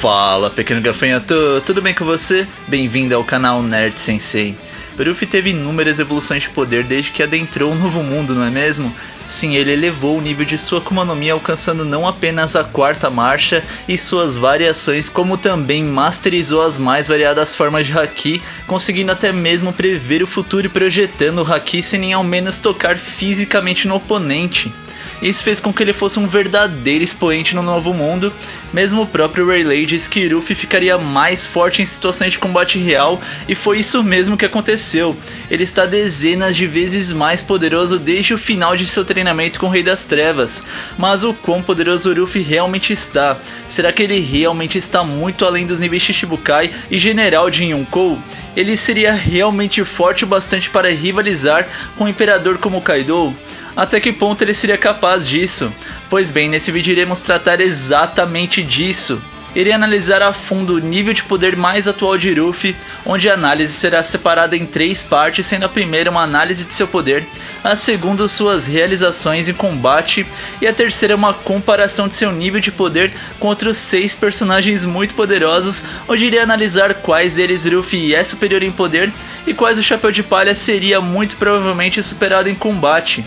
Fala, pequeno gafanhoto, tudo bem com você? Bem-vindo ao canal Nerd Sensei. O Ruffy teve inúmeras evoluções de poder desde que adentrou o novo mundo, não é mesmo? Sim, ele elevou o nível de sua Akuma no Mi, alcançando não apenas a quarta marcha e suas variações, como também masterizou as mais variadas formas de Haki, conseguindo até mesmo prever o futuro e projetando o Haki sem nem ao menos tocar fisicamente no oponente. Isso fez com que ele fosse um verdadeiro expoente no novo mundo. Mesmo o próprio Rayleigh disse que Ruffy ficaria mais forte em situações de combate real, e foi isso mesmo que aconteceu. Ele está dezenas de vezes mais poderoso desde o final de seu treinamento com o Rei das Trevas. Mas o quão poderoso Ruffy realmente está? Será que ele realmente está muito além dos níveis Shichibukai e General de Yonkou? Ele seria realmente forte o bastante para rivalizar com um imperador como Kaido? Até que ponto ele seria capaz disso? Pois bem, nesse vídeo iremos tratar exatamente disso. Irei analisar a fundo o nível de poder mais atual de Ruffy, onde a análise será separada em 3 partes, sendo a primeira uma análise de seu poder, a segunda suas realizações em combate, e a terceira uma comparação de seu nível de poder com outros 6 personagens muito poderosos, onde irei analisar quais deles Ruffy é superior em poder e quais o Chapéu de Palha seria muito provavelmente superado em combate.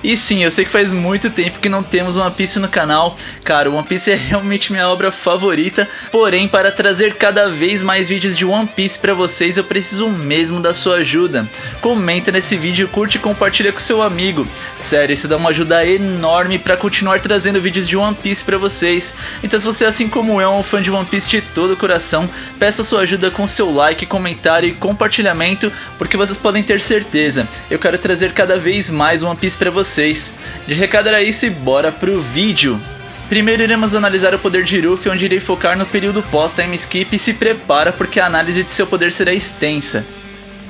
E sim, eu sei que faz muito tempo que não temos One Piece no canal. Cara, One Piece é realmente minha obra favorita. Porém, para trazer cada vez mais vídeos de One Piece para vocês, eu preciso mesmo da sua ajuda. Comenta nesse vídeo, curte e compartilha com seu amigo. Sério, isso dá uma ajuda enorme para continuar trazendo vídeos de One Piece para vocês. Então, se você, assim como eu, é um fã de One Piece de todo o coração, peço a sua ajuda com seu like, comentário e compartilhamento, porque vocês podem ter certeza, eu quero trazer cada vez mais One Piece para vocês. De recado era isso e bora pro vídeo. Primeiro iremos analisar o poder de Ruffy, onde irei focar no período pós-time skip, e se prepara porque a análise de seu poder será extensa.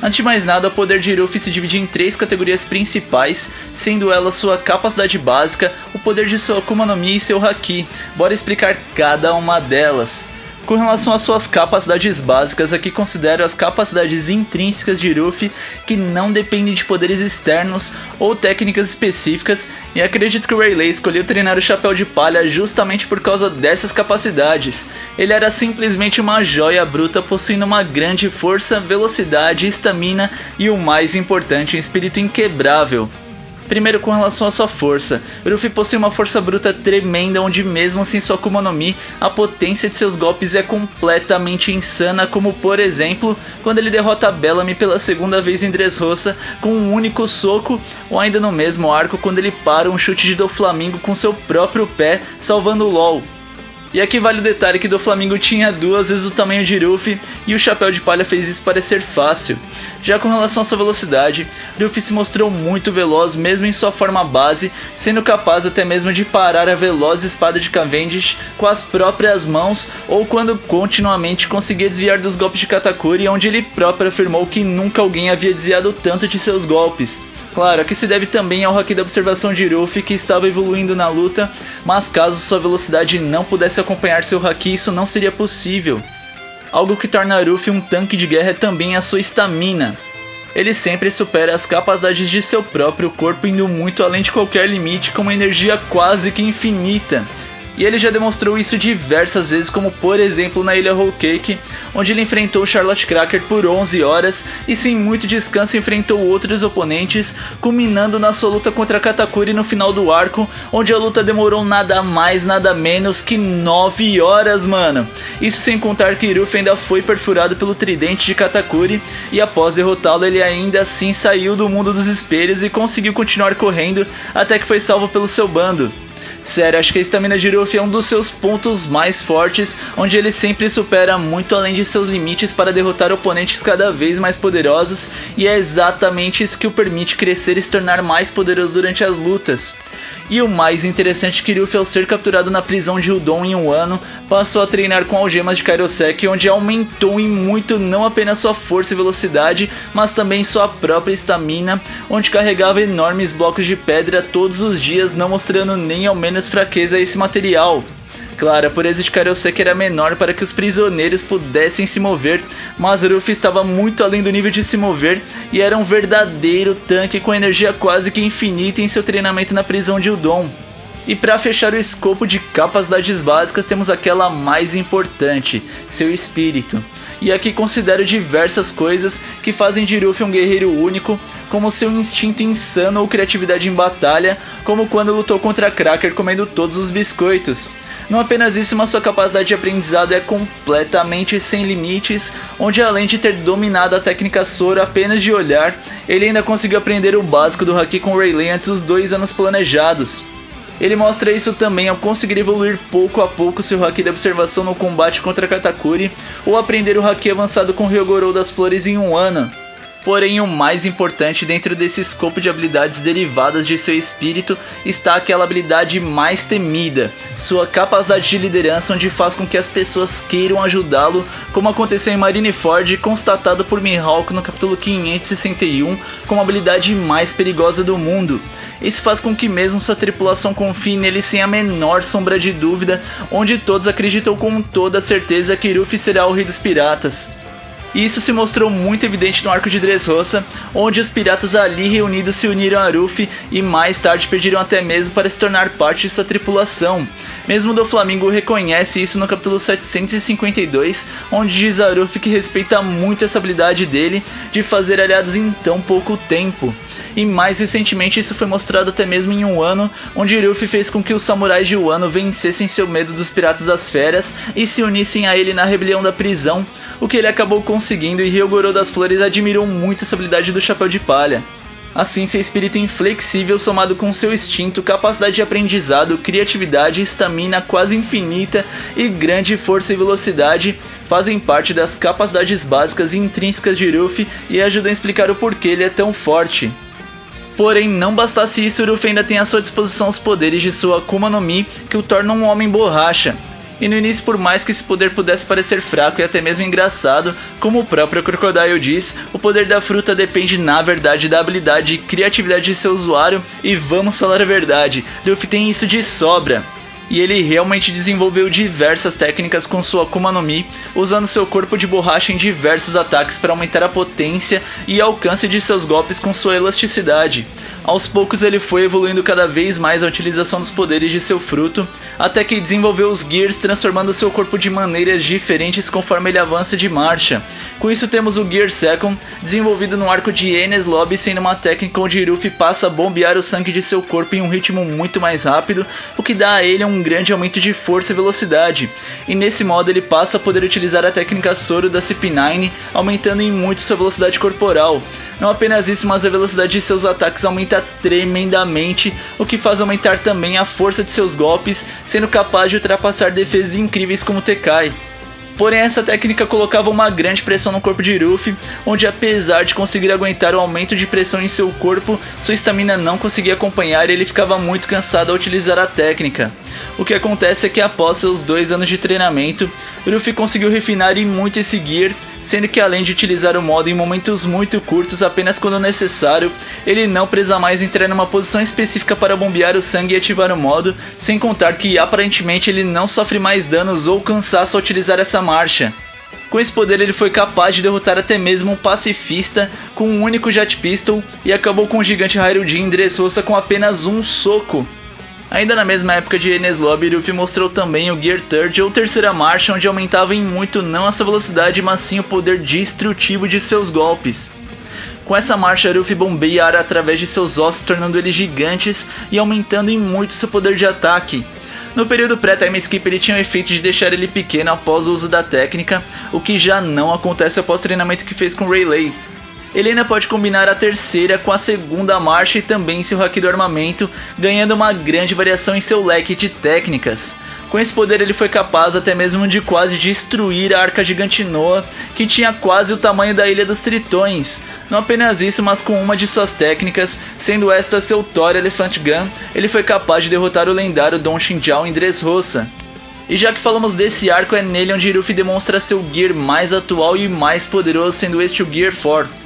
Antes de mais nada, o poder de Ruffy se divide em 3 categorias principais, sendo elas sua capacidade básica, o poder de sua Akuma no Mi e seu Haki. Bora explicar cada uma delas. Com relação às suas capacidades básicas, aqui considero as capacidades intrínsecas de Ruffy, que não dependem de poderes externos ou técnicas específicas, e acredito que o Rayleigh escolheu treinar o Chapéu de Palha justamente por causa dessas capacidades. Ele era simplesmente uma joia bruta, possuindo uma grande força, velocidade, estamina e o mais importante, um espírito inquebrável. Primeiro, com relação à sua força, Ruffy possui uma força bruta tremenda, onde mesmo sem sua Akuma no Mi, a potência de seus golpes é completamente insana, como por exemplo, quando ele derrota Bellamy pela segunda vez em Dressrosa com um único soco, ou ainda no mesmo arco quando ele para um chute de Doflamingo com seu próprio pé, salvando o LOL. E aqui vale o detalhe que Doflamingo tinha 2 vezes o tamanho de Ruffy, e o Chapéu de Palha fez isso parecer fácil. Já com relação à sua velocidade, Ruffy se mostrou muito veloz mesmo em sua forma base, sendo capaz até mesmo de parar a veloz espada de Cavendish com as próprias mãos, ou quando continuamente conseguia desviar dos golpes de Katakuri, onde ele próprio afirmou que nunca alguém havia desviado tanto de seus golpes. Claro, aqui se deve também ao Haki da observação de Ruffy, que estava evoluindo na luta, mas caso sua velocidade não pudesse acompanhar seu Haki, isso não seria possível. Algo que torna Ruffy um tanque de guerra é também a sua estamina. Ele sempre supera as capacidades de seu próprio corpo, indo muito além de qualquer limite, com uma energia quase que infinita. E ele já demonstrou isso diversas vezes, como por exemplo na Ilha Whole Cake, onde ele enfrentou Charlotte Cracker por 11 horas e sem muito descanso enfrentou outros oponentes, culminando na sua luta contra Katakuri no final do arco, onde a luta demorou nada mais nada menos que 9 horas, mano. Isso sem contar que Ruffy ainda foi perfurado pelo tridente de Katakuri, e após derrotá-lo ele ainda assim saiu do mundo dos espelhos e conseguiu continuar correndo até que foi salvo pelo seu bando. Sério, acho que a estamina de Ruffy é um dos seus pontos mais fortes, onde ele sempre supera muito além de seus limites para derrotar oponentes cada vez mais poderosos, e é exatamente isso que o permite crescer e se tornar mais poderoso durante as lutas. E o mais interessante é que Ruffy, ao ser capturado na prisão de Udon em 1 ano, passou a treinar com algemas de Kairosek, onde aumentou em muito não apenas sua força e velocidade, mas também sua própria estamina, onde carregava enormes blocos de pedra todos os dias, não mostrando nem ao menos fraqueza a esse material. Claro, a pureza de Kairosek era menor para que os prisioneiros pudessem se mover, mas Ruffy estava muito além do nível de se mover e era um verdadeiro tanque com energia quase que infinita em seu treinamento na prisão de Udon. E para fechar o escopo de capacidades básicas, temos aquela mais importante, seu espírito. E aqui considero diversas coisas que fazem de Ruffy um guerreiro único, como seu instinto insano ou criatividade em batalha, como quando lutou contra Cracker comendo todos os biscoitos. Não apenas isso, mas sua capacidade de aprendizado é completamente sem limites, onde além de ter dominado a técnica Zoro apenas de olhar, ele ainda conseguiu aprender o básico do Haki com Rayleigh antes dos 2 anos planejados. Ele mostra isso também ao conseguir evoluir pouco a pouco seu Haki de observação no combate contra Katakuri, ou aprender o Haki avançado com Ryogoro das Flores em 1 ano. Porém, o mais importante dentro desse escopo de habilidades derivadas de seu espírito está aquela habilidade mais temida, sua capacidade de liderança, onde faz com que as pessoas queiram ajudá-lo, como aconteceu em Marineford, constatado por Mihawk no capítulo 561 como a habilidade mais perigosa do mundo. Isso faz com que mesmo sua tripulação confie nele sem a menor sombra de dúvida, onde todos acreditam com toda certeza que Ruffy será o rei dos piratas. E isso se mostrou muito evidente no arco de Dressrosa, onde os piratas ali reunidos se uniram a Ruffy e mais tarde pediram até mesmo para se tornar parte de sua tripulação. Mesmo Doflamingo reconhece isso no capítulo 752, onde diz a Ruffy que respeita muito essa habilidade dele de fazer aliados em tão pouco tempo. E mais recentemente isso foi mostrado até mesmo em 1 ano, onde Ruffy fez com que os samurais de Wano vencessem seu medo dos piratas das férias e se unissem a ele na rebelião da prisão, o que ele acabou conseguindo, e Ryogoro das Flores admirou muito essa habilidade do Chapéu de Palha. Assim, seu espírito inflexível somado com seu instinto, capacidade de aprendizado, criatividade, estamina quase infinita e grande força e velocidade fazem parte das capacidades básicas e intrínsecas de Ruffy e ajudam a explicar o porquê ele é tão forte. Porém, não bastasse isso, Ruffy ainda tem à sua disposição os poderes de sua Akuma no Mi, que o tornam um homem borracha. E no início, por mais que esse poder pudesse parecer fraco e até mesmo engraçado, como o próprio Crocodile diz, o poder da fruta depende na verdade da habilidade e criatividade de seu usuário, e vamos falar a verdade, Ruffy tem isso de sobra. E ele realmente desenvolveu diversas técnicas com sua Akuma no Mi, usando seu corpo de borracha em diversos ataques para aumentar a potência e alcance de seus golpes com sua elasticidade. Aos poucos ele foi evoluindo cada vez mais a utilização dos poderes de seu fruto, até que desenvolveu os Gears, transformando seu corpo de maneiras diferentes conforme ele avança de marcha. Com isso temos o Gear Second, desenvolvido no arco de Enies Lobby, sendo uma técnica onde Ruffy passa a bombear o sangue de seu corpo em um ritmo muito mais rápido, o que dá a ele um grande aumento de força e velocidade. E nesse modo ele passa a poder utilizar a técnica Zoro da CP9, aumentando em muito sua velocidade corporal. Não apenas isso, mas a velocidade de seus ataques aumenta tremendamente, o que faz aumentar também a força de seus golpes, sendo capaz de ultrapassar defesas incríveis como Tekai. Porém, essa técnica colocava uma grande pressão no corpo de Ruffy, onde apesar de conseguir aguentar o aumento de pressão em seu corpo, sua estamina não conseguia acompanhar e ele ficava muito cansado ao utilizar a técnica. O que acontece é que após seus 2 anos de treinamento, Ruffy conseguiu refinar e muito esse Gear, sendo que além de utilizar o modo em momentos muito curtos apenas quando necessário, ele não precisa mais entrar numa posição específica para bombear o sangue e ativar o modo, sem contar que aparentemente ele não sofre mais danos ou cansaço ao utilizar essa marcha. Com esse poder ele foi capaz de derrotar até mesmo um pacifista com um único Jet Pistol e acabou com o gigante Harudin em Dressrosa com apenas um soco. Ainda na mesma época de Enies Lobby, Ruffy mostrou também o Gear Third, ou terceira marcha, onde aumentava em muito não a sua velocidade, mas sim o poder destrutivo de seus golpes. Com essa marcha, Ruffy bombeia ar através de seus ossos, tornando eles gigantes e aumentando em muito seu poder de ataque. No período pré-time skip ele tinha o efeito de deixar ele pequeno após o uso da técnica, o que já não acontece após o treinamento que fez com Rayleigh. Ele ainda pode combinar a terceira com a segunda marcha e também seu Haki do armamento, ganhando uma grande variação em seu leque de técnicas. Com esse poder ele foi capaz até mesmo de quase destruir a Arca Gigante Noah, que tinha quase o tamanho da Ilha dos Tritões. Não apenas isso, mas com uma de suas técnicas, sendo esta seu Thor Elephant Gun, ele foi capaz de derrotar o lendário Don Shinjao em Dressrosa. E já que falamos desse arco, é nele onde Ruffy demonstra seu Gear mais atual e mais poderoso, sendo este o Gear 4.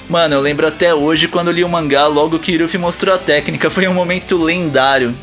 Mano, eu lembro até hoje quando li o mangá logo que Ruffy mostrou a técnica, foi um momento lendário.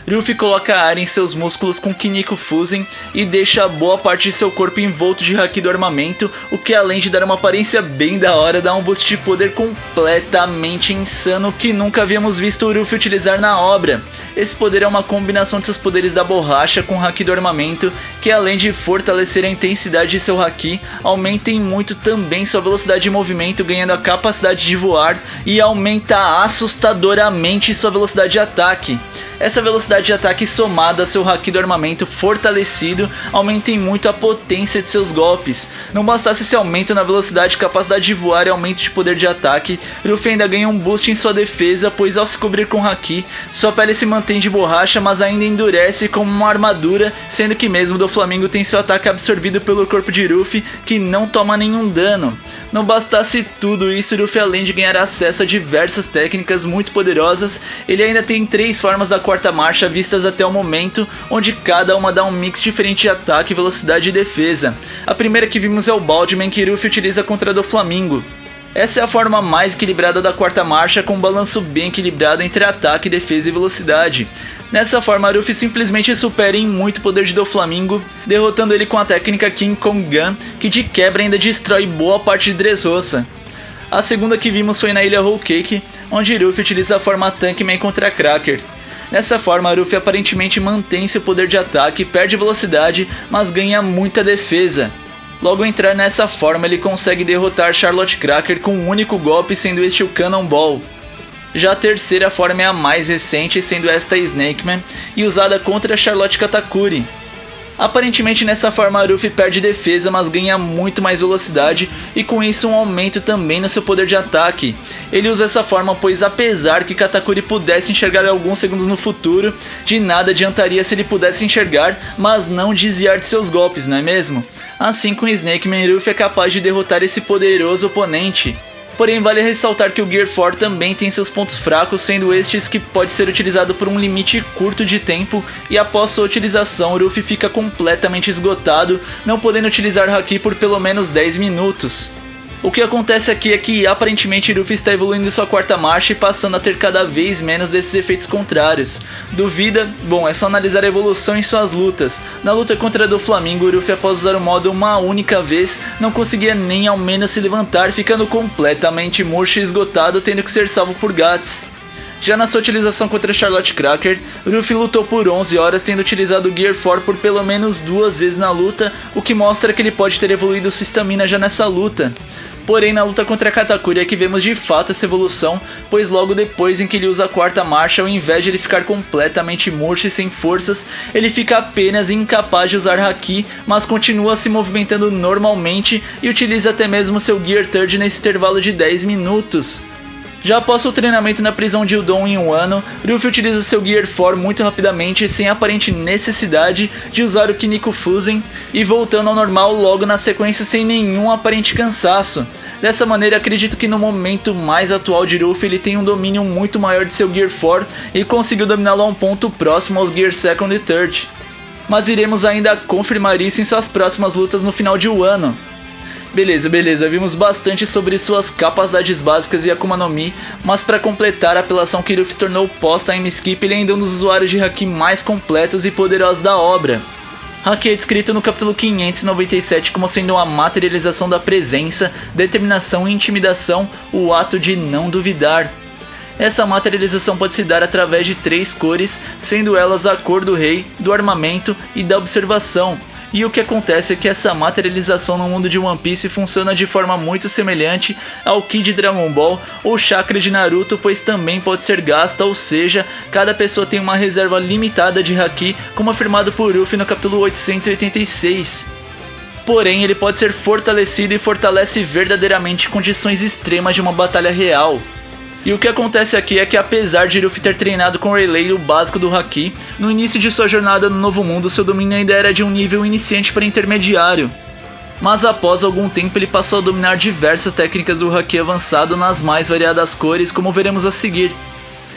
Ruffy coloca ar em seus músculos com Kiniko Fusen e deixa boa parte de seu corpo envolto de haki do armamento, o que além de dar uma aparência bem da hora, dá um boost de poder completamente insano que nunca havíamos visto o Ruffy utilizar na obra. Esse poder é uma combinação de seus poderes da borracha com o haki do armamento, que além de fortalecer a intensidade de seu haki, aumentem muito também sua velocidade de movimento, ganhando a capacidade de voar, e aumenta assustadoramente sua velocidade de ataque. Essa velocidade de ataque somada a seu haki do armamento fortalecido aumentem muito a potência de seus golpes. Não bastasse esse aumento na velocidade, capacidade de voar e aumento de poder de ataque, Ruffy ainda ganha um boost em sua defesa, pois ao se cobrir com haki, sua pele se mantém de borracha, mas ainda endurece como uma armadura, sendo que mesmo do Flamingo tem seu ataque absorvido pelo corpo de Ruffy, que não toma nenhum dano. Não bastasse tudo isso, Ruffy, além de ganhar acesso a diversas técnicas muito poderosas, ele ainda tem 3 formas da quarta marcha vistas até o momento, onde cada uma dá um mix diferente de ataque, velocidade e defesa. A primeira que vimos é o Baldman, que Ruffy utiliza contra do Flamingo. Essa é a forma mais equilibrada da quarta marcha, com um balanço bem equilibrado entre ataque, defesa e velocidade. Nessa forma, Ruffy simplesmente supera em muito o poder de Doflamingo, derrotando ele com a técnica King Kong Gun, que de quebra ainda destrói boa parte de Dressrosa. A segunda que vimos foi na ilha Whole Cake, onde Ruffy utiliza a forma Tankman contra Cracker. Nessa forma, Ruffy aparentemente mantém seu poder de ataque, perde velocidade, mas ganha muita defesa. Logo ao entrar nessa forma, ele consegue derrotar Charlotte Cracker com um único golpe, sendo este o Cannonball. Já a terceira forma é a mais recente, sendo esta Snakeman, e usada contra Charlotte Katakuri. Aparentemente nessa forma Ruffy perde defesa, mas ganha muito mais velocidade e com isso um aumento também no seu poder de ataque. Ele usa essa forma pois apesar que Katakuri pudesse enxergar alguns segundos no futuro, de nada adiantaria se ele pudesse enxergar, mas não desviar de seus golpes, não é mesmo? Assim com Snakeman, Ruffy é capaz de derrotar esse poderoso oponente. Porém, vale ressaltar que o Gear 4 também tem seus pontos fracos, sendo estes que pode ser utilizado por um limite curto de tempo e após sua utilização, Ruffy fica completamente esgotado, não podendo utilizar haki por pelo menos 10 minutos. O que acontece aqui é que aparentemente Ruffy está evoluindo sua quarta marcha e passando a ter cada vez menos desses efeitos contrários. Duvida? Bom, é só analisar a evolução em suas lutas. Na luta contra do Flamingo, Ruffy após usar o modo uma única vez, não conseguia nem ao menos se levantar, ficando completamente murcho e esgotado, tendo que ser salvo por Guts. Já na sua utilização contra Charlotte Cracker, Ruffy lutou por 11 horas, tendo utilizado o Gear 4 por pelo menos 2 vezes na luta, o que mostra que ele pode ter evoluído sua estamina já nessa luta. Porém, na luta contra Katakuri é que vemos de fato essa evolução, pois logo depois em que ele usa a quarta marcha, ao invés de ele ficar completamente murcho e sem forças, ele fica apenas incapaz de usar haki, mas continua se movimentando normalmente e utiliza até mesmo seu Gear 3 nesse intervalo de 10 minutos. Já após o treinamento na prisão de Udon em um ano, Ruffy utiliza seu Gear 4 muito rapidamente, sem aparente necessidade de usar o Kiniko Fusen, e voltando ao normal logo na sequência sem nenhum aparente cansaço. Dessa maneira, acredito que no momento mais atual de Ruffy ele tem um domínio muito maior de seu Gear 4 e conseguiu dominá-lo a um ponto próximo aos Gear 2nd e 3rd. Mas iremos ainda confirmar isso em suas próximas lutas no final de Wano. Beleza, vimos bastante sobre suas capacidades básicas e Akuma no Mi, mas para completar a apelação que Ruffy se tornou pós-time skip, ele ainda é um dos usuários de haki mais completos e poderosos da obra. Haki é descrito no capítulo 597 como sendo uma materialização da presença, determinação e intimidação, o ato de não duvidar. Essa materialização pode se dar através de 3 cores, sendo elas a cor do rei, do armamento e da observação. E o que acontece é que essa materialização no mundo de One Piece funciona de forma muito semelhante ao Ki de Dragon Ball ou Chakra de Naruto, pois também pode ser gasta, ou seja, cada pessoa tem uma reserva limitada de haki, como afirmado por Ruffy no capítulo 886. Porém, ele pode ser fortalecido e fortalece verdadeiramente condições extremas de uma batalha real. E o que acontece aqui é que apesar de Ruffy ter treinado com Rayleigh o básico do haki, no início de sua jornada no Novo Mundo seu domínio ainda era de um nível iniciante para intermediário. Mas após algum tempo ele passou a dominar diversas técnicas do haki avançado nas mais variadas cores, como veremos a seguir.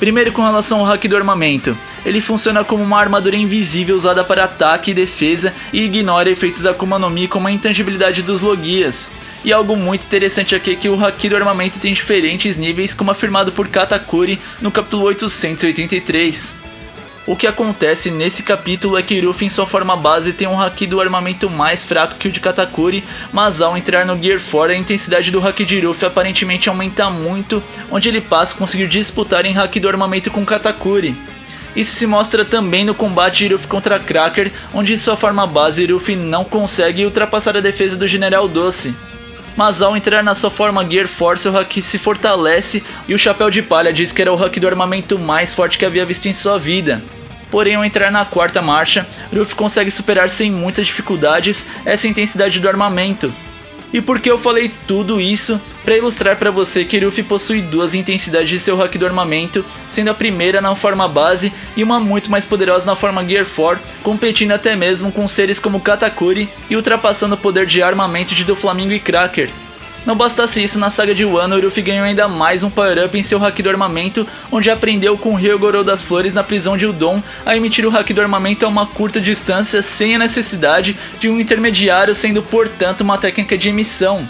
Primeiro, com relação ao haki do armamento, ele funciona como uma armadura invisível usada para ataque e defesa e ignora efeitos da Akuma no Mi como a intangibilidade dos Logias. E algo muito interessante aqui é que o haki do armamento tem diferentes níveis, como afirmado por Katakuri no capítulo 883. O que acontece nesse capítulo é que Ruffy em sua forma base tem um haki do armamento mais fraco que o de Katakuri, mas ao entrar no Gear 4 a intensidade do haki de Ruffy aparentemente aumenta muito, onde ele passa a conseguir disputar em haki do armamento com Katakuri. Isso se mostra também no combate de Ruffy contra Cracker, onde em sua forma base Ruffy não consegue ultrapassar a defesa do General Doce. Mas ao entrar na sua forma Gear Force, o haki se fortalece e o Chapéu de Palha diz que era o haki do armamento mais forte que havia visto em sua vida. Porém, ao entrar na quarta marcha, Ruffy consegue superar sem muitas dificuldades essa intensidade do armamento. E por que eu falei tudo isso? Para ilustrar para você que Ruffy possui duas intensidades de seu haki do armamento, sendo a primeira na forma base e uma muito mais poderosa na forma Gear 4, competindo até mesmo com seres como Katakuri e ultrapassando o poder de armamento de Doflamingo e Cracker. Não bastasse isso, na saga de Wano, Ruffy ganhou ainda mais um power-up em seu haki do armamento, onde aprendeu com Ryogoro das Flores na prisão de Udon a emitir o haki do armamento a uma curta distância sem a necessidade de um intermediário, sendo portanto uma técnica de emissão.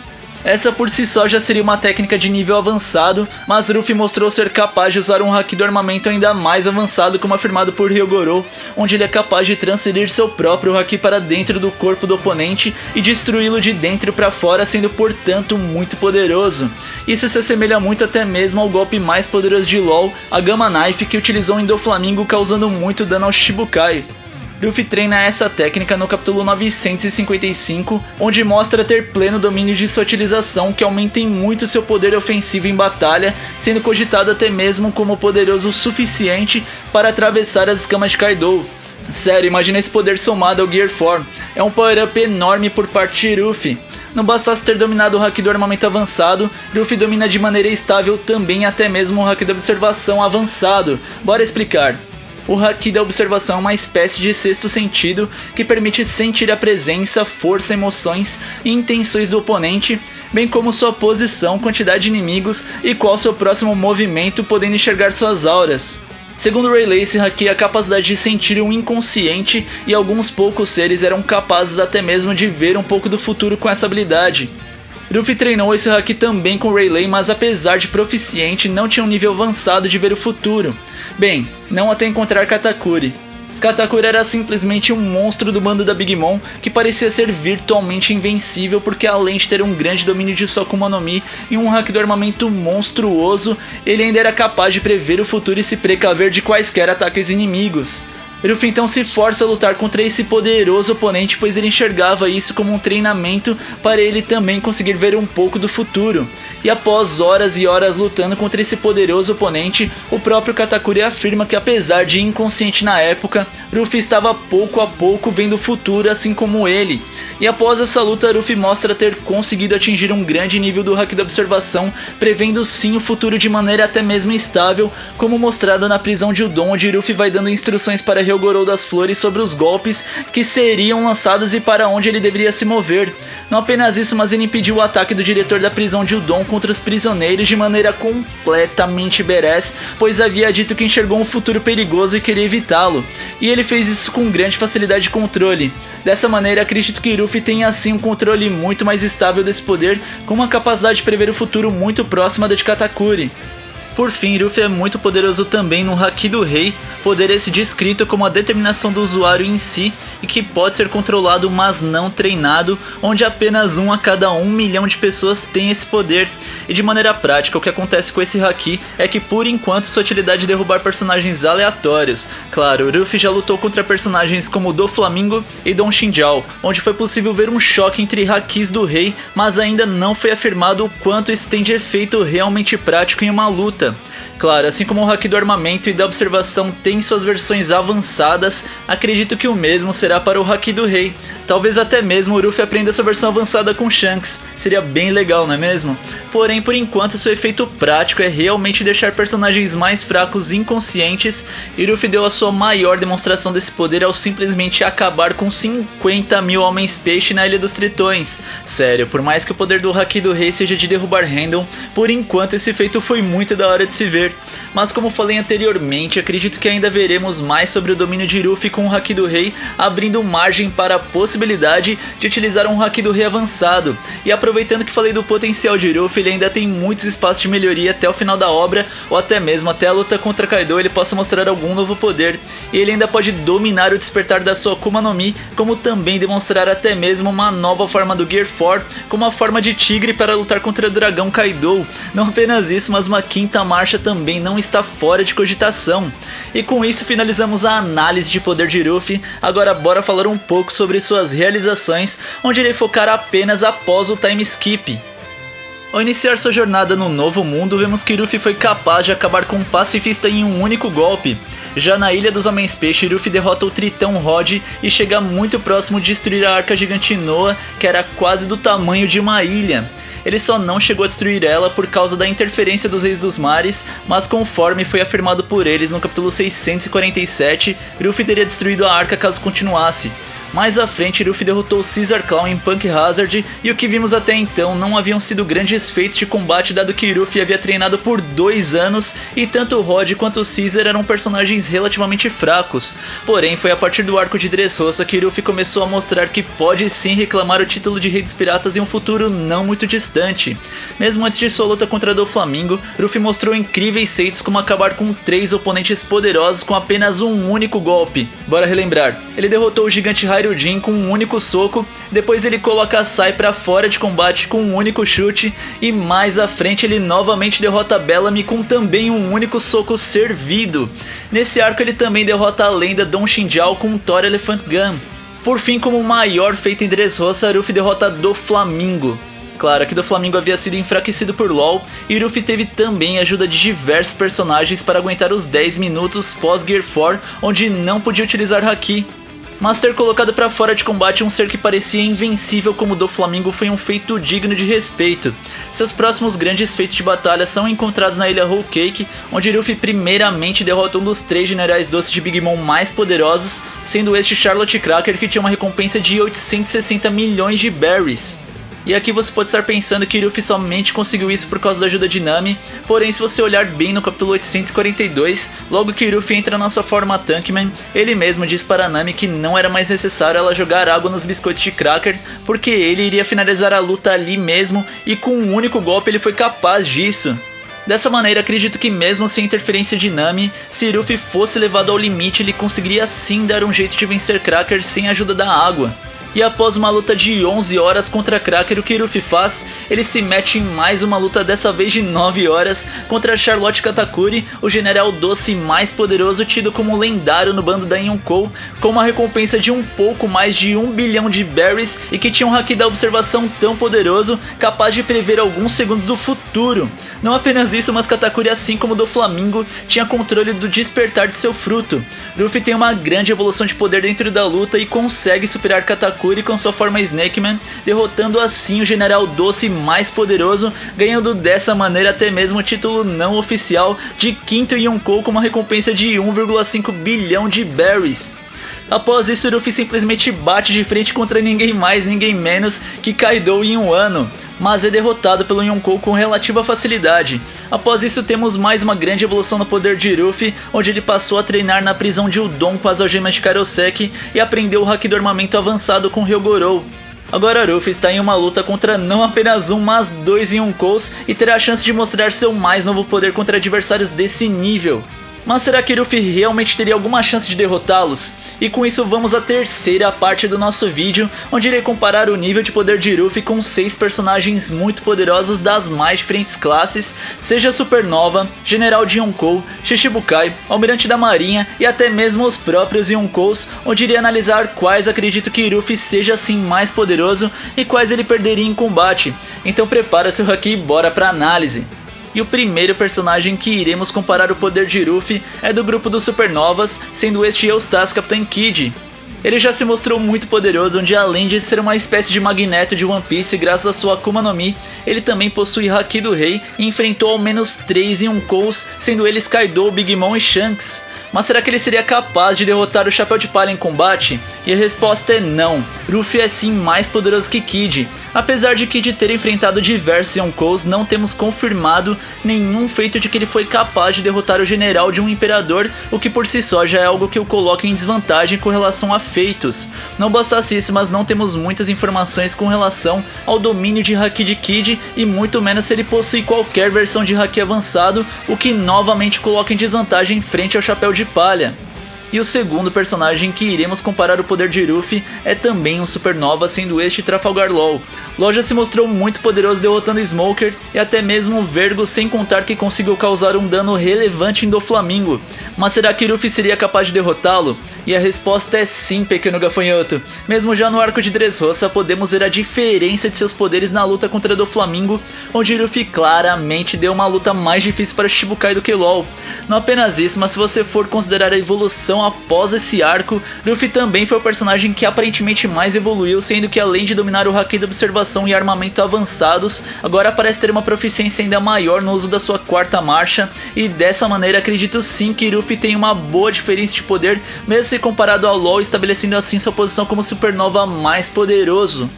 Essa por si só já seria uma técnica de nível avançado, mas Ruffy mostrou ser capaz de usar um haki do armamento ainda mais avançado, como afirmado por Ryogoro, onde ele é capaz de transferir seu próprio haki para dentro do corpo do oponente e destruí-lo de dentro para fora, sendo portanto muito poderoso. Isso se assemelha muito até mesmo ao golpe mais poderoso de LoL, a Gamma Knife, que utilizou em Doflamingo, causando muito dano ao Shichibukai. Ruffy treina essa técnica no capítulo 955, onde mostra ter pleno domínio de sua utilização, que aumenta em muito seu poder ofensivo em batalha, sendo cogitado até mesmo como poderoso o suficiente para atravessar as escamas de Kaido. Sério, imagina esse poder somado ao Gear 4, é um power-up enorme por parte de Ruffy. Não bastasse ter dominado o haki do armamento avançado, Ruffy domina de maneira estável também até mesmo o haki da observação avançado. Bora explicar. O haki da observação é uma espécie de sexto sentido que permite sentir a presença, força, emoções e intenções do oponente, bem como sua posição, quantidade de inimigos e qual seu próximo movimento, podendo enxergar suas auras. Segundo Rayleigh, esse haki é a capacidade de sentir o inconsciente, e alguns poucos seres eram capazes até mesmo de ver um pouco do futuro com essa habilidade. Ruffy treinou esse haki também com Rayleigh, mas apesar de proficiente, não tinha um nível avançado de ver o futuro. Bem, não até encontrar Katakuri. Katakuri era simplesmente um monstro do bando da Big Mom que parecia ser virtualmente invencível, porque além de ter um grande domínio de sua Akuma no Mi e um haki do armamento monstruoso, ele ainda era capaz de prever o futuro e se precaver de quaisquer ataques inimigos. Ruffy então se força a lutar contra esse poderoso oponente, pois ele enxergava isso como um treinamento para ele também conseguir ver um pouco do futuro. E após horas e horas lutando contra esse poderoso oponente, o próprio Katakuri afirma que, apesar de inconsciente na época, Ruffy estava pouco a pouco vendo o futuro assim como ele. E após essa luta, Ruffy mostra ter conseguido atingir um grande nível do haki da observação, prevendo sim o futuro de maneira até mesmo instável, como mostrado na prisão de Udon, onde Ruffy vai dando instruções para Ryogoro das Flores sobre os golpes que seriam lançados e para onde ele deveria se mover. Não apenas isso, mas ele impediu o ataque do diretor da prisão de Udon contra os prisioneiros de maneira completamente badass, pois havia dito que enxergou um futuro perigoso e queria evitá-lo. E ele fez isso com grande facilidade de controle. Dessa maneira, acredito que Ruffy tenha assim um controle muito mais estável desse poder, com uma capacidade de prever o futuro muito próxima da de Katakuri. Por fim, Ruffy é muito poderoso também no haki do rei, poder esse descrito como a determinação do usuário em si e que pode ser controlado mas não treinado, onde apenas 1 a cada 1 milhão de pessoas tem esse poder. E de maneira prática, o que acontece com esse haki é que por enquanto sua utilidade é derrubar personagens aleatórios. Claro, Ruffy já lutou contra personagens como Doflamingo e Don Shinjao, onde foi possível ver um choque entre hakis do rei, mas ainda não foi afirmado o quanto isso tem de efeito realmente prático em uma luta. Claro, assim como o haki do armamento e da observação tem suas versões avançadas, acredito que o mesmo será para o haki do rei. Talvez até mesmo o Ruffy aprenda sua versão avançada com Shanks, seria bem legal, não é mesmo? Porém, por enquanto, seu efeito prático é realmente deixar personagens mais fracos inconscientes, e Ruffy deu a sua maior demonstração desse poder ao simplesmente acabar com 50 mil homens-peixe na Ilha dos Tritões. Sério, por mais que o poder do haki do rei seja de derrubar Random, por enquanto esse feito foi muito da hora de se ver. poder. Mas como falei anteriormente, acredito que ainda veremos mais sobre o domínio de Ruffy com o Haki do Rei, abrindo margem para a possibilidade de utilizar um Haki do Rei avançado. E aproveitando que falei do potencial de Ruffy, ele ainda tem muitos espaços de melhoria até o final da obra, ou até mesmo até a luta contra Kaido ele possa mostrar algum novo poder. E ele ainda pode dominar o despertar da sua Akuma no Mi, como também demonstrar até mesmo uma nova forma do Gear 4, como a forma de tigre para lutar contra o dragão Kaido. Não apenas isso, mas uma quinta marcha também não está fora de cogitação. E com isso finalizamos a análise de poder de Ruffy. Agora bora falar um pouco sobre suas realizações, onde irei focar apenas após o time skip. Ao iniciar sua jornada no Novo Mundo, vemos que Ruffy foi capaz de acabar com um pacifista em um único golpe. Já na Ilha dos Homens-Peixe, Ruffy derrota o Tritão Rod e chega muito próximo de destruir a Arca Gigante Noa, que era quase do tamanho de uma ilha. Ele só não chegou a destruir ela por causa da interferência dos Reis dos Mares, mas conforme foi afirmado por eles no capítulo 647, Ruffy teria destruído a Arca caso continuasse. Mais à frente, Ruffy derrotou Caesar Clown em Punk Hazard, e o que vimos até então não haviam sido grandes feitos de combate, dado que Ruffy havia treinado por 2 anos e tanto o Rod quanto o Caesar eram personagens relativamente fracos. Porém, foi a partir do arco de Dressrosa que Ruffy começou a mostrar que pode sim reclamar o título de Rei dos Piratas em um futuro não muito distante. Mesmo antes de sua luta contra Doflamingo, Ruffy mostrou incríveis feitos como acabar com 3 oponentes poderosos com apenas um único golpe. Bora relembrar, ele derrotou o gigante Hyojin com um único soco, depois ele coloca a Sai pra fora de combate com um único chute, e mais à frente ele novamente derrota Bellamy com também um único soco servido. Nesse arco ele também derrota a lenda Don Shinjao com um Thor Elephant Gun. Por fim, como maior feito em Dressrosa, Ruffy derrota Doflamingo. Claro que Doflamingo havia sido enfraquecido por LoL, e Ruffy teve também a ajuda de diversos personagens para aguentar os 10 minutos pós Gear 4, onde não podia utilizar Haki. Mas ter colocado para fora de combate um ser que parecia invencível como o Doflamingo foi um feito digno de respeito. Seus próximos grandes feitos de batalha são encontrados na ilha Whole Cake, onde Ruffy primeiramente derrota um dos 3 generais doces de Big Mom mais poderosos, sendo este Charlotte Cracker, que tinha uma recompensa de 860 milhões de berries. E aqui você pode estar pensando que Ruffy somente conseguiu isso por causa da ajuda de Nami, porém se você olhar bem no capítulo 842, logo que Ruffy entra na sua forma Tankman, ele mesmo diz para Nami que não era mais necessário ela jogar água nos biscoitos de Cracker, porque ele iria finalizar a luta ali mesmo, e com um único golpe ele foi capaz disso. Dessa maneira, acredito que mesmo sem interferência de Nami, se Ruffy fosse levado ao limite, ele conseguiria sim dar um jeito de vencer Cracker sem a ajuda da água. E após uma luta de 11 horas contra Cracker, o que Ruffy faz? Ele se mete em mais uma luta, dessa vez de 9 horas, contra Charlotte Katakuri, o general doce mais poderoso tido como lendário no bando da Yonkou, com uma recompensa de um pouco mais de 1 bilhão de berries e que tinha um haki da observação tão poderoso, capaz de prever alguns segundos do futuro. Não apenas isso, mas Katakuri, assim como Doflamingo, tinha controle do despertar de seu fruto. Ruffy tem uma grande evolução de poder dentro da luta e consegue superar Katakuri com sua forma Snakeman, derrotando assim o general doce mais poderoso, ganhando dessa maneira até mesmo o título não oficial de quinto Yonkou com uma recompensa de 1,5 bilhão de berries. Após isso, Ruffy simplesmente bate de frente contra ninguém mais, ninguém menos que Kaido em um ano, mas é derrotado pelo Yonkou com relativa facilidade. Após isso, temos mais uma grande evolução no poder de Ruffy, onde ele passou a treinar na prisão de Udon com as algemas de Karoseki e aprendeu o haki do armamento avançado com Ryogorou. Agora Ruffy está em uma luta contra não apenas um, mas 2 Yonkous e terá a chance de mostrar seu mais novo poder contra adversários desse nível. Mas será que Ruffy realmente teria alguma chance de derrotá-los? E com isso vamos à terceira parte do nosso vídeo, onde irei comparar o nível de poder de Ruffy com 6 personagens muito poderosos das mais diferentes classes, seja Supernova, General de Yonkou, Shichibukai, Almirante da Marinha e até mesmo os próprios Yonkous, onde irei analisar quais acredito que Ruffy seja assim mais poderoso e quais ele perderia em combate. Então prepara seu haki e bora pra análise. E o primeiro personagem que iremos comparar o poder de Ruffy é do grupo dos Supernovas, sendo este Eustace Captain Kid. Ele já se mostrou muito poderoso, onde além de ser uma espécie de Magneto de One Piece graças à sua Akuma no Mi, ele também possui Haki do Rei e enfrentou ao menos 3 Yonkous, sendo eles Kaido, Big Mom e Shanks. Mas será que ele seria capaz de derrotar o Chapéu de Palha em combate? E a resposta é não, Ruffy é sim mais poderoso que Kid. Apesar de Kid ter enfrentado diversos Yonkous, não temos confirmado nenhum feito de que ele foi capaz de derrotar o general de um imperador, o que por si só já é algo que o coloca em desvantagem com relação a feitos. Não bastasse isso, mas não temos muitas informações com relação ao domínio de Haki de Kid e muito menos se ele possui qualquer versão de Haki avançado, o que novamente coloca em desvantagem frente ao Chapéu de Palha. E o segundo personagem que iremos comparar o poder de Ruffy é também um supernova, sendo este Trafalgar Law. Law já se mostrou muito poderoso derrotando Smoker e até mesmo o Vergo, sem contar que conseguiu causar um dano relevante em Doflamingo. Mas será que Ruffy seria capaz de derrotá-lo? E a resposta é sim, pequeno gafanhoto. Mesmo já no arco de Dressrosa podemos ver a diferença de seus poderes na luta contra Doflamingo, onde Ruffy claramente deu uma luta mais difícil para Shichibukai do que Law. Não apenas isso, mas se você for considerar a evolução após esse arco, Ruffy também foi o personagem que aparentemente mais evoluiu, sendo que além de dominar o Haki da Observação e armamento avançados, agora parece ter uma proficiência ainda maior no uso da sua quarta marcha, e dessa maneira acredito sim que Ruffy tem uma boa diferença de poder, mesmo se comparado ao LoL, estabelecendo assim sua posição como supernova mais poderoso.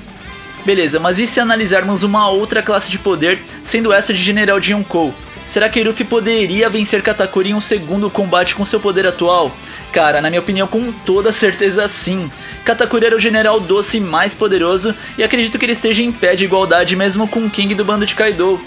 Beleza, mas e se analisarmos uma outra classe de poder, sendo essa de General de Yonkou? Será que Ruffy poderia vencer Katakuri em um segundo combate com seu poder atual? Cara, na minha opinião, com toda certeza sim. Katakuri era o general doce mais poderoso e acredito que ele esteja em pé de igualdade mesmo com o King do bando de Kaido.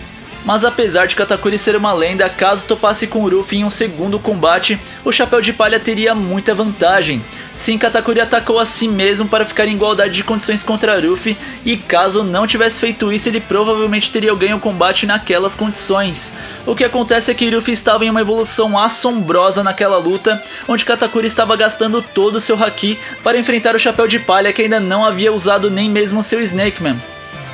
Mas apesar de Katakuri ser uma lenda, caso topasse com Ruffy em um segundo combate, o Chapéu de Palha teria muita vantagem. Sim, Katakuri atacou a si mesmo para ficar em igualdade de condições contra Ruffy, e caso não tivesse feito isso, ele provavelmente teria ganho o combate naquelas condições. O que acontece é que Ruffy estava em uma evolução assombrosa naquela luta, onde Katakuri estava gastando todo o seu Haki para enfrentar o Chapéu de Palha, que ainda não havia usado nem mesmo seu Snakeman.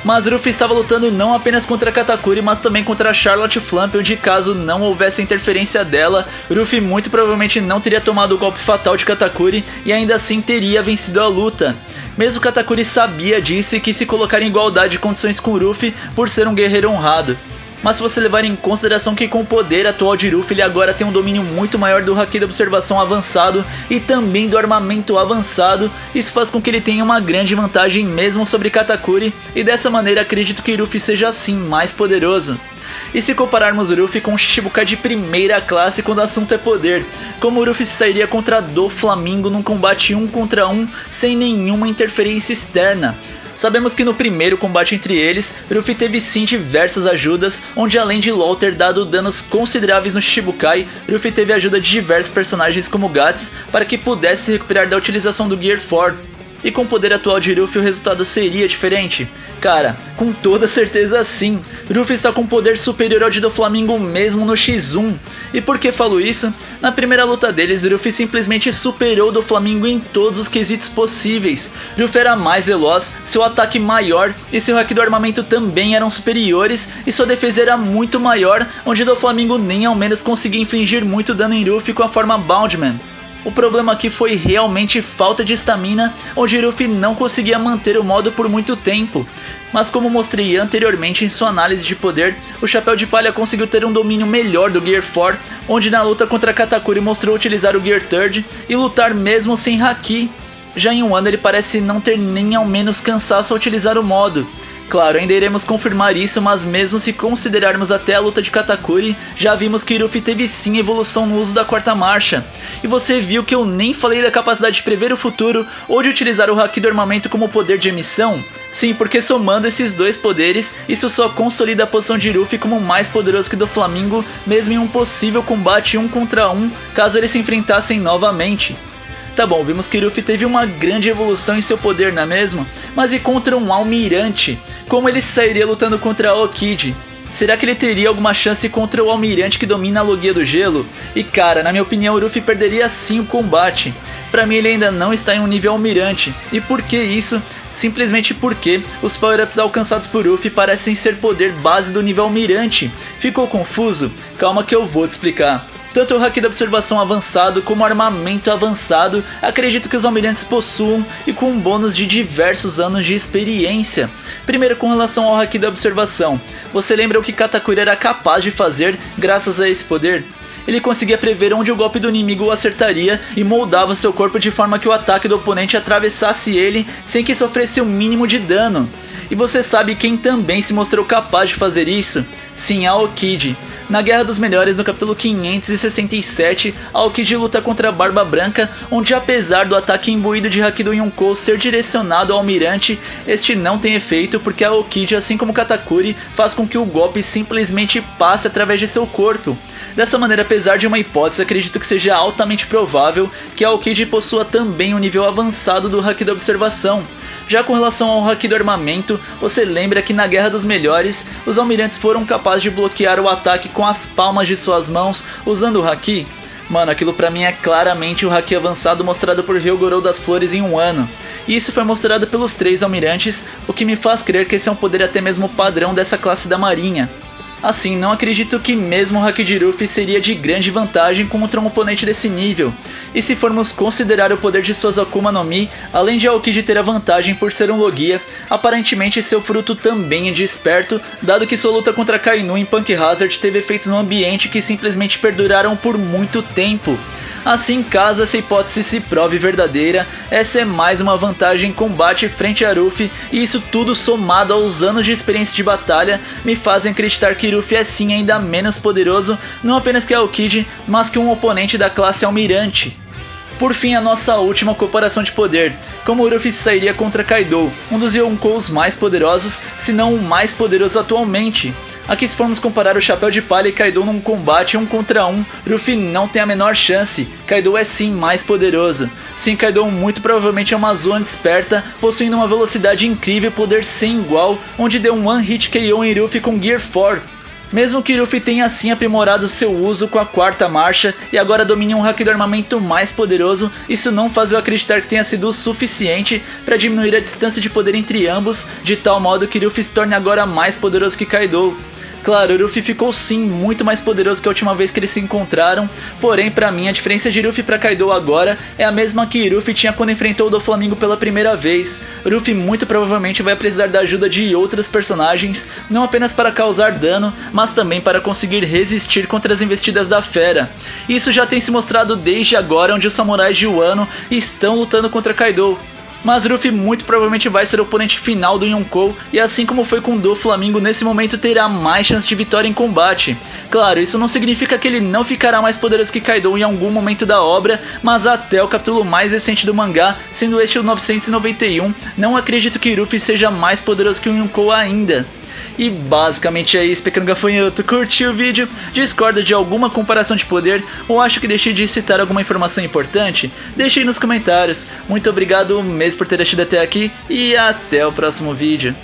Mas Ruffy estava lutando não apenas contra Katakuri, mas também contra Charlotte Flump, onde caso não houvesse interferência dela, Ruffy muito provavelmente não teria tomado o golpe fatal de Katakuri e ainda assim teria vencido a luta. Mesmo Katakuri sabia disso e quis se colocar em igualdade de condições com Ruffy por ser um guerreiro honrado. Mas se você levar em consideração que com o poder atual de Ruffy ele agora tem um domínio muito maior do Haki da Observação avançado e também do armamento avançado, isso faz com que ele tenha uma grande vantagem mesmo sobre Katakuri, e dessa maneira acredito que Ruffy seja assim mais poderoso. E se compararmos Ruffy com o Shichibukai de primeira classe quando o assunto é poder, como Ruffy se sairia contra Doflamingo num combate 1 contra 1 sem nenhuma interferência externa? Sabemos que no primeiro combate entre eles, Ruffy teve sim diversas ajudas, onde além de Law ter dado danos consideráveis no Shichibukai, Ruffy teve a ajuda de diversos personagens como Guts para que pudesse se recuperar da utilização do Gear 4. E com o poder atual de Ruffy o resultado seria diferente? Cara, com toda certeza sim. Ruffy está com um poder superior ao de Doflamingo mesmo no X1. E por que falo isso? Na primeira luta deles, Ruffy simplesmente superou Doflamingo em todos os quesitos possíveis. Ruffy era mais veloz, seu ataque maior e seu Haki do armamento também eram superiores, e sua defesa era muito maior, onde Doflamingo nem ao menos conseguia infligir muito dano em Ruffy com a forma Boundman. O problema aqui foi realmente falta de estamina, onde Ruffy não conseguia manter o modo por muito tempo. Mas como mostrei anteriormente em sua análise de poder, o Chapéu de Palha conseguiu ter um domínio melhor do Gear 4, onde na luta contra Katakuri mostrou utilizar o Gear 3 e lutar mesmo sem Haki. Já em Wano ele parece não ter nem ao menos cansaço ao utilizar o modo. Claro, ainda iremos confirmar isso, mas mesmo se considerarmos até a luta de Katakuri, já vimos que Ruffy teve sim evolução no uso da quarta marcha. E você viu que eu nem falei da capacidade de prever o futuro ou de utilizar o Haki do armamento como poder de emissão? Sim, porque somando esses dois poderes, isso só consolida a posição de Ruffy como mais poderoso que Doflamingo, mesmo em um possível combate 1 contra 1, caso eles se enfrentassem novamente. Tá bom, vimos que Ruffy teve uma grande evolução em seu poder, não é mesmo? Mas e contra um almirante? Como ele sairia lutando contra Aokiji? Será que ele teria alguma chance contra o almirante que domina a Logia do Gelo? E cara, na minha opinião o Ruffy perderia sim o combate. Pra mim ele ainda não está em um nível almirante. E por que isso? Simplesmente porque os power-ups alcançados por Ruffy parecem ser poder base do nível almirante. Ficou confuso? Calma que eu vou te explicar. Tanto o Haki da Observação avançado como o armamento avançado, acredito que os almirantes possuam e com um bônus de diversos anos de experiência. Primeiro, com relação ao Haki da Observação, você lembra o que Katakuri era capaz de fazer graças a esse poder? Ele conseguia prever onde o golpe do inimigo o acertaria e moldava seu corpo de forma que o ataque do oponente atravessasse ele sem que sofresse o mínimo de dano. E você sabe quem também se mostrou capaz de fazer isso? Sim, Aokiji. Na Guerra dos Melhores, no capítulo 567, Aokiji luta contra a Barba Branca, onde apesar do ataque imbuído de Haki do Yonkou ser direcionado ao almirante, este não tem efeito porque Aokiji, assim como Katakuri, faz com que o golpe simplesmente passe através de seu corpo. Dessa maneira, apesar de uma hipótese, acredito que seja altamente provável que Aokiji possua também um nível avançado do Haki da Observação. Já com relação ao Haki do Armamento, você lembra que na Guerra dos Melhores, os almirantes foram capazes de bloquear o ataque com as palmas de suas mãos usando o Haki? Mano, aquilo pra mim é claramente o Haki avançado mostrado por Ryogoro das Flores em um ano. E isso foi mostrado pelos 3 almirantes, o que me faz crer que esse é um poder até mesmo padrão dessa classe da marinha. Assim, não acredito que mesmo o Haki de Ruffy seria de grande vantagem contra um oponente desse nível. E se formos considerar o poder de suas Akuma no Mi, além de Aokiji ter a vantagem por ser um Logia, aparentemente seu fruto também é de esperto, dado que sua luta contra Kainu em Punk Hazard teve efeitos no ambiente que simplesmente perduraram por muito tempo. Assim, caso essa hipótese se prove verdadeira, essa é mais uma vantagem em combate frente a Ruffy, e isso tudo somado aos anos de experiência de batalha me fazem acreditar que Ruffy é sim ainda menos poderoso, não apenas que Aokiji, mas que um oponente da classe Almirante. Por fim, a nossa última comparação de poder, como o Ruffy sairia contra Kaido, um dos Yonkous mais poderosos, se não o mais poderoso atualmente. Aqui, se formos comparar o Chapéu de Palha e Kaido num combate 1 contra 1, Ruffy não tem a menor chance, Kaido é sim mais poderoso. Sim, Kaido muito provavelmente é uma Zoan desperta, possuindo uma velocidade incrível e poder sem igual, onde deu um One Hit KO em Ruffy com Gear 4. Mesmo que Ruffy tenha assim aprimorado seu uso com a 4ª marcha e agora domine um Haki do armamento mais poderoso, isso não faz eu acreditar que tenha sido o suficiente para diminuir a distância de poder entre ambos, de tal modo que Ruffy se torne agora mais poderoso que Kaido. Claro, Ruffy ficou sim muito mais poderoso que a última vez que eles se encontraram, porém pra mim a diferença de Ruffy pra Kaido agora é a mesma que Ruffy tinha quando enfrentou o Doflamingo pela primeira vez. Ruffy muito provavelmente vai precisar da ajuda de outros personagens, não apenas para causar dano, mas também para conseguir resistir contra as investidas da fera. Isso já tem se mostrado desde agora, onde os samurais de Wano estão lutando contra Kaido. Mas Ruffy muito provavelmente vai ser o oponente final do Yonkou, e assim como foi com o Doflamingo, nesse momento terá mais chance de vitória em combate. Claro, isso não significa que ele não ficará mais poderoso que Kaido em algum momento da obra, mas até o capítulo mais recente do mangá, sendo este o 991, não acredito que Ruffy seja mais poderoso que o Yonkou ainda. E basicamente é isso, pequeno gafanhoto. Curtiu o vídeo? Discorda de alguma comparação de poder ou acha que deixei de citar alguma informação importante? Deixe aí nos comentários. Muito obrigado mesmo por ter assistido até aqui e até o próximo vídeo.